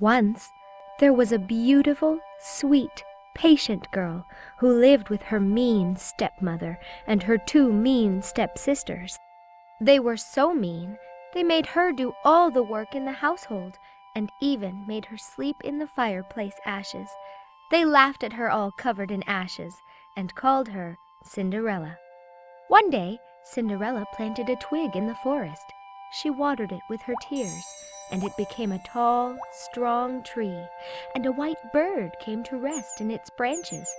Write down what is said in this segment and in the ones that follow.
Once, there was a beautiful, sweet, patient girl who lived with her mean stepmother and her two mean stepsisters. They were so mean, they made her do all the work in the household and even made her sleep in the fireplace ashes. They laughed at her all covered in ashes and called her Cindrella. One day, Cindrella planted a twig in the forest. She watered it with her tears, and it became a tall, strong tree, and a white bird came to rest in its branches.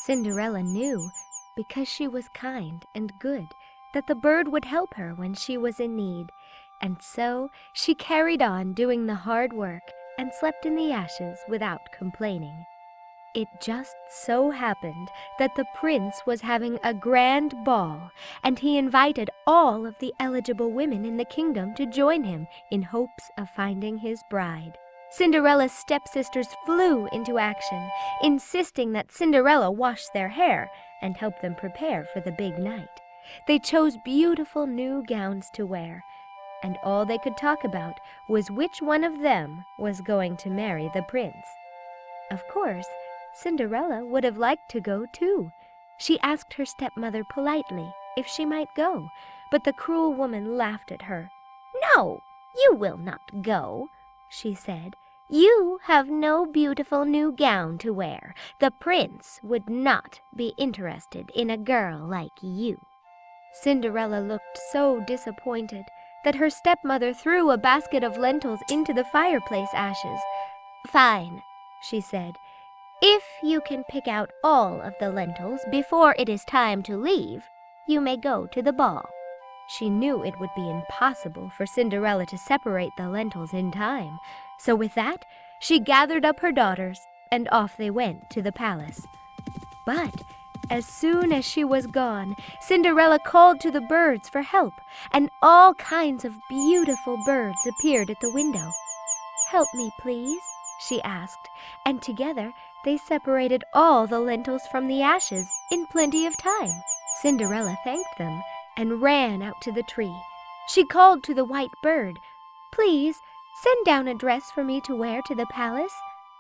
Cindrella knew, because she was kind and good, that the bird would help her when she was in need, and so she carried on doing the hard work and slept in the ashes without complaining. It just so happened that the prince was having a grand ball, and he invited all of the eligible women in the kingdom to join him in hopes of finding his bride. Cinderella's stepsisters flew into action, insisting that Cindrella wash their hair and help them prepare for the big night. They chose beautiful new gowns to wear, and all they could talk about was which one of them was going to marry the prince. Of course, Cindrella would have liked to go too. She asked her stepmother politely if she might go, but the cruel woman laughed at her. "No, you will not go," she said. "You have no beautiful new gown to wear. The prince would not be interested in a girl like you." Cindrella looked so disappointed that her stepmother threw a basket of lentils into the fireplace ashes. "Fine," she said. "If you can pick out all of the lentils before it is time to leave, you may go to the ball." She knew it would be impossible for Cindrella to separate the lentils in time, so with that, she gathered up her daughters, and off they went to the palace. But as soon as she was gone, Cindrella called to the birds for help, and all kinds of beautiful birds appeared at the window. "Help me, please," she asked, and together they separated all the lentils from the ashes in plenty of time. Cindrella thanked them and ran out to the tree. She called to the white bird, "Please, send down a dress for me to wear to the palace."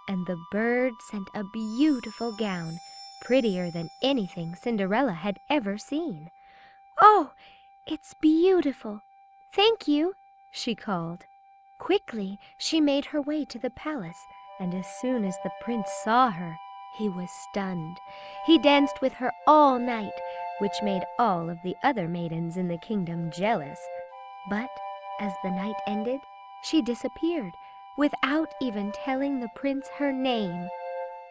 And the bird sent a beautiful gown, prettier than anything Cindrella had ever seen. "Oh, it's beautiful. Thank you," she called. Quickly, she made her way to the palace, and as soon as the prince saw her, he was stunned. He danced with her all night, which made all of the other maidens in the kingdom jealous. But as the night ended, she disappeared, without even telling the prince her name.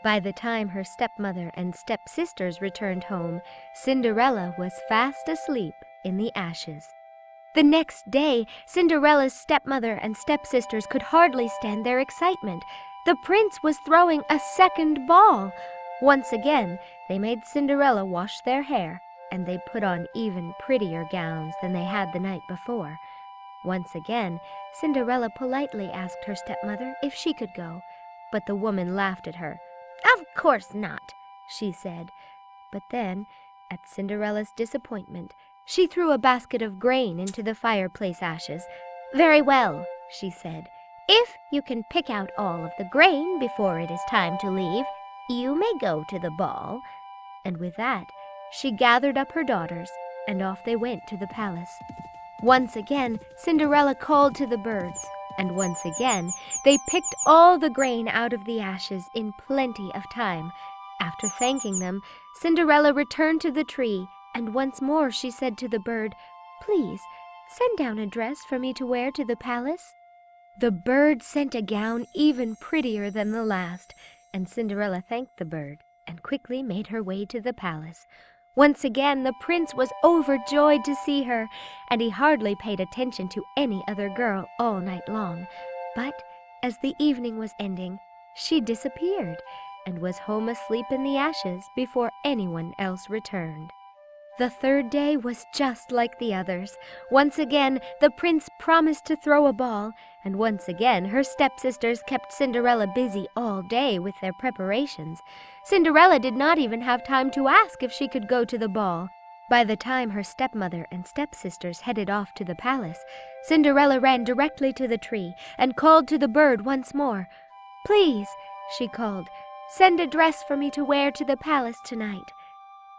By the time her stepmother and stepsisters returned home, Cindrella was fast asleep in the ashes. The next day, Cinderella's stepmother and stepsisters could hardly stand their excitement. The prince was throwing a second ball. Once again, they made Cindrella wash their hair, and they put on even prettier gowns than they had the night before. Once again, Cindrella politely asked her stepmother if she could go, but the woman laughed at her. "Of course not," she said. But then, at Cinderella's disappointment, she threw a basket of grain into the fireplace ashes. "Very well," she said. "If you can pick out all of the grain before it is time to leave, you may go to the ball." And with that, she gathered up her daughters, and off they went to the palace. Once again, Cindrella called to the birds, and once again, they picked all the grain out of the ashes in plenty of time. After thanking them, Cindrella returned to the tree, and once more she said to the bird, "Please, send down a dress for me to wear to the palace." The bird sent a gown even prettier than the last, and Cindrella thanked the bird and quickly made her way to the palace. Once again, the prince was overjoyed to see her, and he hardly paid attention to any other girl all night long. But as the evening was ending, she disappeared and was home asleep in the ashes before anyone else returned. The third day was just like the others. Once again, the prince promised to throw a ball, and once again her stepsisters kept Cindrella busy all day with their preparations. Cindrella did not even have time to ask if she could go to the ball. By the time her stepmother and stepsisters headed off to the palace, Cindrella ran directly to the tree and called to the bird once more. "Please," she called, "send a dress for me to wear to the palace tonight."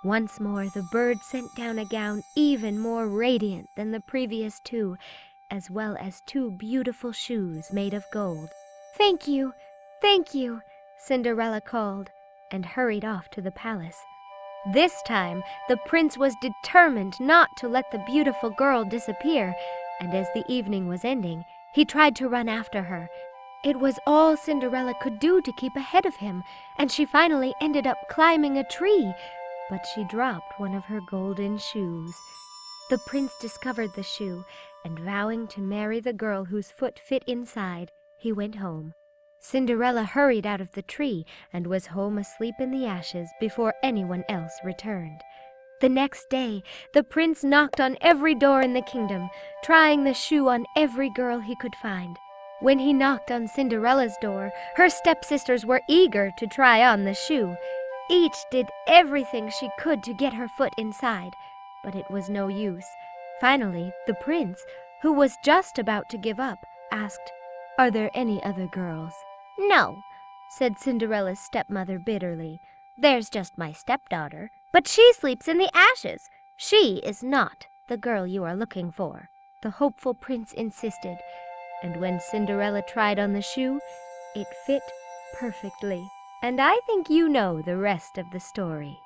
Once more the bird sent down a gown even more radiant than the previous two, as well as 2 beautiful shoes made of gold. "Thank you, thank you," Cinderella called, and hurried off to the palace. This time the prince was determined not to let the beautiful girl disappear, and as the evening was ending, he tried to run after her. It was all Cinderella could do to keep ahead of him, and she finally ended up climbing a tree, but she dropped one of her golden shoes. The prince discovered the shoe, and vowing to marry the girl whose foot fit inside, he went home. Cinderella hurried out of the tree and was home asleep in the ashes before anyone else returned. The next day, the prince knocked on every door in the kingdom, trying the shoe on every girl he could find. When he knocked on Cinderella's door, her stepsisters were eager to try on the shoe. Each did everything she could to get her foot inside, but it was no use. Finally, the prince, who was just about to give up, asked, "Are there any other girls?" "No," said Cinderella's stepmother bitterly. "There's just my stepdaughter, but she sleeps in the ashes. She is not the girl you are looking for." The hopeful prince insisted, and when Cinderella tried on the shoe, it fit perfectly. And I think you know the rest of the story.